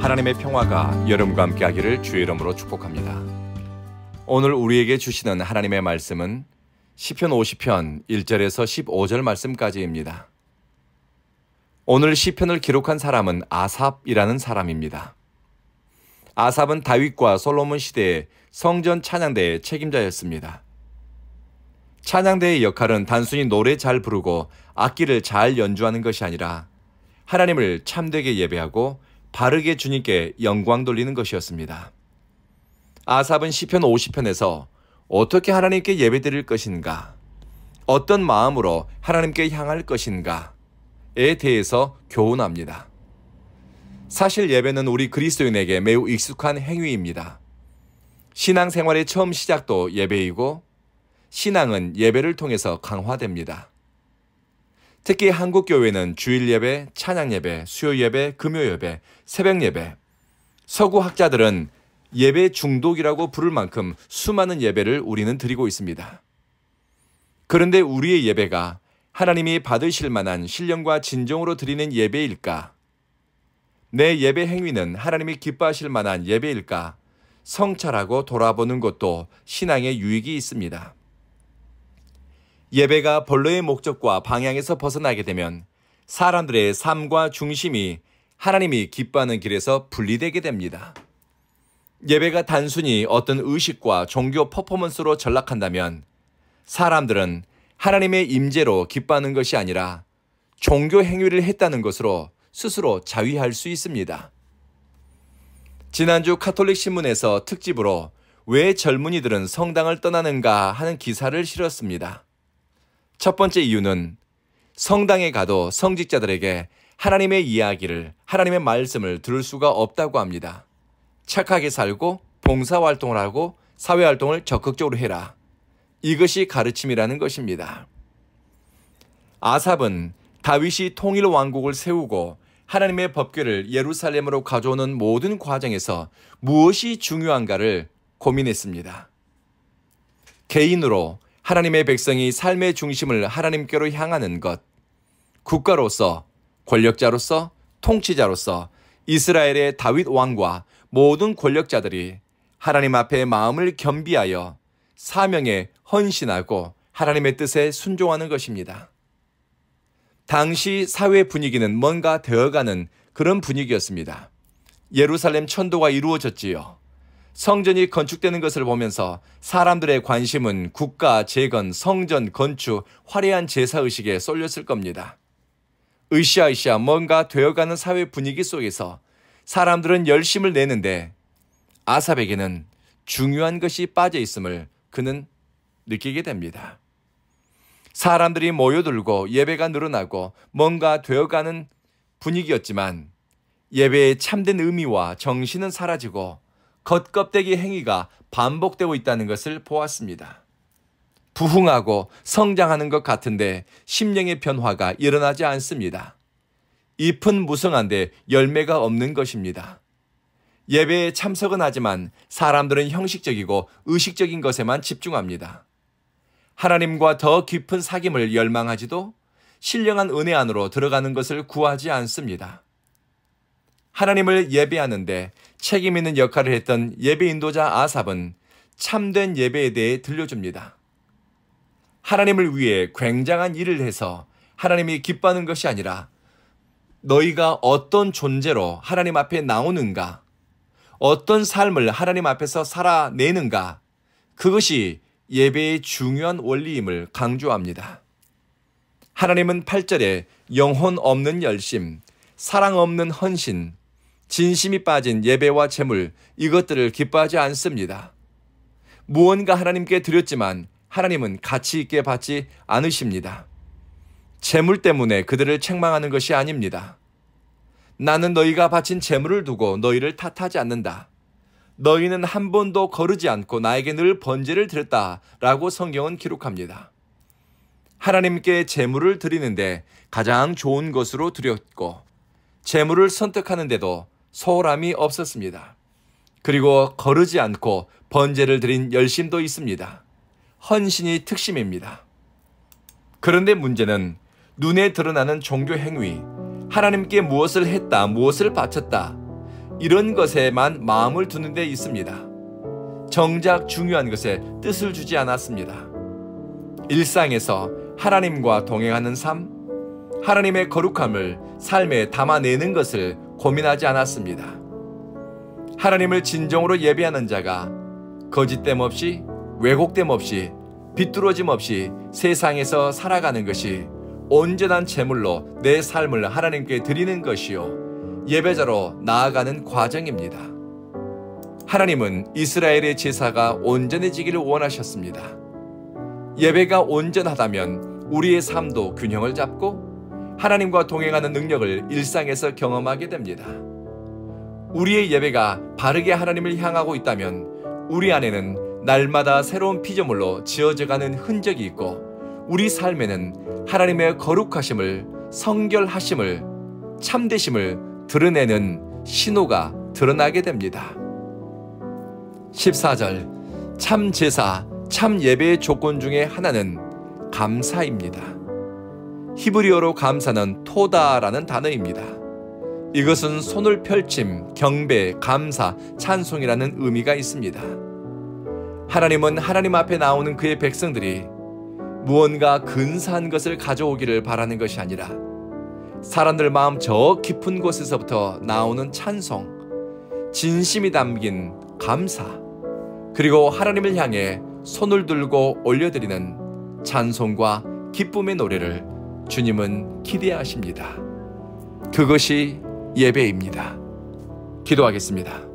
하나님의 평화가 여러분과 함께하기를 주의 이름으로 축복합니다. 오늘 우리에게 주시는 하나님의 말씀은 시편 50편 1절에서 15절 말씀까지입니다. 오늘 시편을 기록한 사람은 아삽이라는 사람입니다. 아삽은 다윗과 솔로몬 시대의 성전 찬양대의 책임자였습니다. 찬양대의 역할은 단순히 노래 잘 부르고 악기를 잘 연주하는 것이 아니라 하나님을 참되게 예배하고 바르게 주님께 영광 돌리는 것이었습니다. 아삽은 시편 50편에서 어떻게 하나님께 예배드릴 것인가, 어떤 마음으로 하나님께 향할 것인가에 대해서 교훈합니다. 사실 예배는 우리 그리스도인에게 매우 익숙한 행위입니다. 신앙생활의 처음 시작도 예배이고 신앙은 예배를 통해서 강화됩니다. 특히 한국 교회는 주일 예배, 찬양 예배, 수요 예배, 금요 예배, 새벽 예배, 서구 학자들은 예배 중독이라고 부를 만큼 수많은 예배를 우리는 드리고 있습니다. 그런데 우리의 예배가 하나님이 받으실 만한 신령과 진정으로 드리는 예배일까? 내 예배 행위는 하나님이 기뻐하실 만한 예배일까? 성찰하고 돌아보는 것도 신앙의 유익이 있습니다. 예배가 본래의 목적과 방향에서 벗어나게 되면 사람들의 삶과 중심이 하나님이 기뻐하는 길에서 분리되게 됩니다. 예배가 단순히 어떤 의식과 종교 퍼포먼스로 전락한다면 사람들은 하나님의 임재로 기뻐하는 것이 아니라 종교 행위를 했다는 것으로 스스로 자위할 수 있습니다. 지난주 카톨릭 신문에서 특집으로 왜 젊은이들은 성당을 떠나는가 하는 기사를 실었습니다. 첫 번째 이유는 성당에 가도 성직자들에게 하나님의 이야기를, 하나님의 말씀을 들을 수가 없다고 합니다. 착하게 살고 봉사활동을 하고 사회활동을 적극적으로 해라. 이것이 가르침이라는 것입니다. 아삽은 다윗이 통일 왕국을 세우고 하나님의 법궤를 예루살렘으로 가져오는 모든 과정에서 무엇이 중요한가를 고민했습니다. 개인으로 하나님의 백성이 삶의 중심을 하나님께로 향하는 것, 국가로서, 권력자로서, 통치자로서 이스라엘의 다윗 왕과 모든 권력자들이 하나님 앞에 마음을 겸비하여 사명에 헌신하고 하나님의 뜻에 순종하는 것입니다. 당시 사회 분위기는 뭔가 되어가는 그런 분위기였습니다. 예루살렘 천도가 이루어졌지요. 성전이 건축되는 것을 보면서 사람들의 관심은 국가, 재건, 성전, 건축, 화려한 제사의식에 쏠렸을 겁니다. 으쌰으쌰 뭔가 되어가는 사회 분위기 속에서 사람들은 열심을 내는데 아삽에게는 중요한 것이 빠져 있음을 그는 느끼게 됩니다. 사람들이 모여들고 예배가 늘어나고 뭔가 되어가는 분위기였지만 예배의 참된 의미와 정신은 사라지고 겉껍데기 행위가 반복되고 있다는 것을 보았습니다. 부흥하고 성장하는 것 같은데 심령의 변화가 일어나지 않습니다. 잎은 무성한데 열매가 없는 것입니다. 예배에 참석은 하지만 사람들은 형식적이고 의식적인 것에만 집중합니다. 하나님과 더 깊은 사귐을 열망하지도 신령한 은혜 안으로 들어가는 것을 구하지 않습니다. 하나님을 예배하는데 책임 있는 역할을 했던 예배 인도자 아삽은 참된 예배에 대해 들려줍니다. 하나님을 위해 굉장한 일을 해서 하나님이 기뻐하는 것이 아니라 너희가 어떤 존재로 하나님 앞에 나오는가, 어떤 삶을 하나님 앞에서 살아내는가, 그것이 예배의 중요한 원리임을 강조합니다. 하나님은 8절에 영혼 없는 열심, 사랑 없는 헌신, 진심이 빠진 예배와 제물, 이것들을 기뻐하지 않습니다. 무언가 하나님께 드렸지만 하나님은 가치 있게 받지 않으십니다. 제물 때문에 그들을 책망하는 것이 아닙니다. 나는 너희가 바친 제물을 두고 너희를 탓하지 않는다. 너희는 한 번도 거르지 않고 나에게 늘 번제를 드렸다라고 성경은 기록합니다. 하나님께 제물을 드리는데 가장 좋은 것으로 드렸고 제물을 선택하는데도 소홀함이 없었습니다. 그리고 거르지 않고 번제를 드린 열심도 있습니다. 헌신이 특심입니다. 그런데 문제는 눈에 드러나는 종교 행위, 하나님께 무엇을 했다, 무엇을 바쳤다, 이런 것에만 마음을 두는 데 있습니다. 정작 중요한 것에 뜻을 주지 않았습니다. 일상에서 하나님과 동행하는 삶, 하나님의 거룩함을 삶에 담아내는 것을 고민하지 않았습니다. 하나님을 진정으로 예배하는 자가 거짓됨 없이, 왜곡됨 없이, 비뚤어짐 없이 세상에서 살아가는 것이 온전한 제물로 내 삶을 하나님께 드리는 것이요, 예배자로 나아가는 과정입니다. 하나님은 이스라엘의 제사가 온전해지기를 원하셨습니다. 예배가 온전하다면 우리의 삶도 균형을 잡고 하나님과 동행하는 능력을 일상에서 경험하게 됩니다. 우리의 예배가 바르게 하나님을 향하고 있다면 우리 안에는 날마다 새로운 피조물로 지어져가는 흔적이 있고, 우리 삶에는 하나님의 거룩하심을, 성결하심을, 참되심을 드러내는 신호가 드러나게 됩니다. 14절, 참 제사, 참 예배의 조건 중에 하나는 감사입니다. 히브리어로 감사는 토다라는 단어입니다. 이것은 손을 펼침, 경배, 감사, 찬송이라는 의미가 있습니다. 하나님은 하나님 앞에 나오는 그의 백성들이 무언가 근사한 것을 가져오기를 바라는 것이 아니라 사람들 마음 저 깊은 곳에서부터 나오는 찬송, 진심이 담긴 감사, 그리고 하나님을 향해 손을 들고 올려드리는 찬송과 기쁨의 노래를 주님은 기대하십니다. 그것이 예배입니다. 기도하겠습니다.